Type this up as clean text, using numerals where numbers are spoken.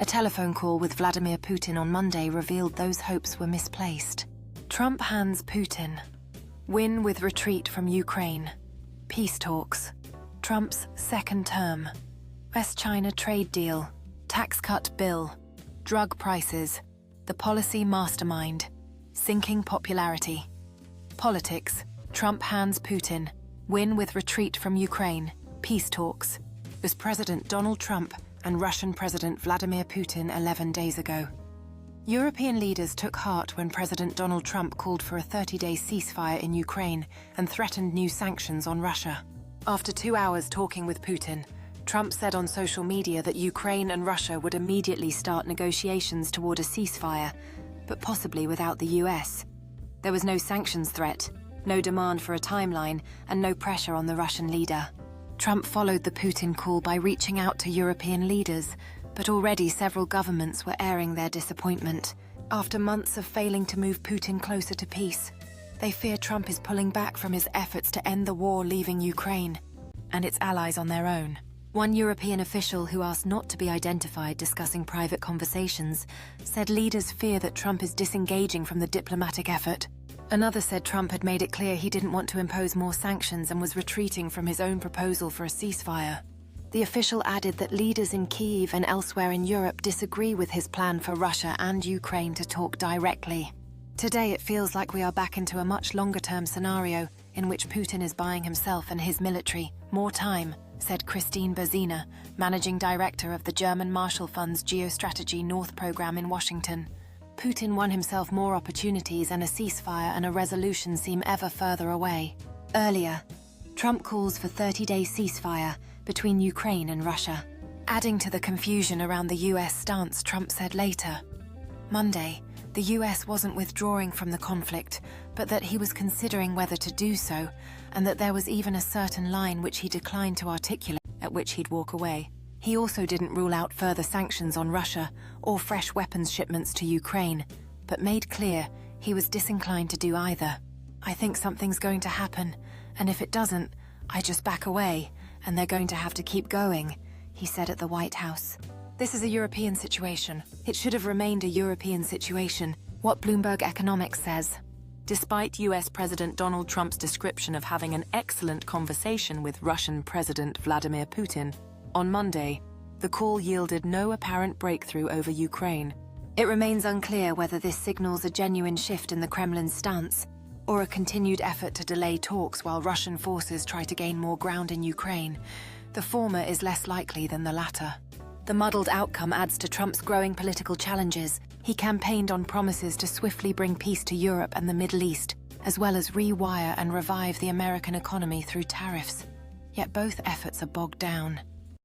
A telephone call with Vladimir Putin on Monday revealed those hopes were misplaced. Trump hands Putin. Win with retreat from Ukraine. Peace talks. Trump's second term. West-China trade deal. Tax cut bill. Drug prices. The policy mastermind. Sinking popularity. Politics. Trump hands Putin. Win with retreat from Ukraine. Peace talks. Was President Donald Trump and Russian President Vladimir Putin 11 days ago. European leaders took heart when President Donald Trump called for a 30-day ceasefire in Ukraine and threatened new sanctions on Russia. After 2 hours talking with Putin, Trump said on social media that Ukraine and Russia would immediately start negotiations toward a ceasefire, but possibly without the US. There was no sanctions threat, no demand for a timeline, and no pressure on the Russian leader. Trump followed the Putin call by reaching out to European leaders, but already several governments were airing their disappointment. After months of failing to move Putin closer to peace, they fear Trump is pulling back from his efforts to end the war, leaving Ukraine and its allies on their own. One European official who asked not to be identified discussing private conversations said leaders fear that Trump is disengaging from the diplomatic effort. Another said Trump had made it clear he didn't want to impose more sanctions and was retreating from his own proposal for a ceasefire. The official added that leaders in Kyiv and elsewhere in Europe disagree with his plan for Russia and Ukraine to talk directly. Today it feels like we are back into a much longer-term scenario in which Putin is buying himself and his military more time, said Christine Berzina, managing director of the German Marshall Fund's Geostrategy North program in Washington. Putin won himself more opportunities, and a ceasefire and a resolution seem ever further away. Earlier, Trump calls for 30-day ceasefire between Ukraine and Russia. Adding to the confusion around the US stance, Trump said later, Monday, the US wasn't withdrawing from the conflict, but that he was considering whether to do so, and that there was even a certain line which he declined to articulate, at which he'd walk away. He also didn't rule out further sanctions on Russia or fresh weapons shipments to Ukraine, but made clear he was disinclined to do either. I think something's going to happen, and if it doesn't, I just back away, and they're going to have to keep going, he said at the White House. This is a European situation. It should have remained a European situation, what Bloomberg Economics says. Despite US President Donald Trump's description of having an excellent conversation with Russian President Vladimir Putin, on Monday, the call yielded no apparent breakthrough over Ukraine. It remains unclear whether this signals a genuine shift in the Kremlin's stance, or a continued effort to delay talks while Russian forces try to gain more ground in Ukraine. The former is less likely than the latter. The muddled outcome adds to Trump's growing political challenges. He campaigned on promises to swiftly bring peace to Europe and the Middle East, as well as rewire and revive the American economy through tariffs. Yet both efforts are bogged down.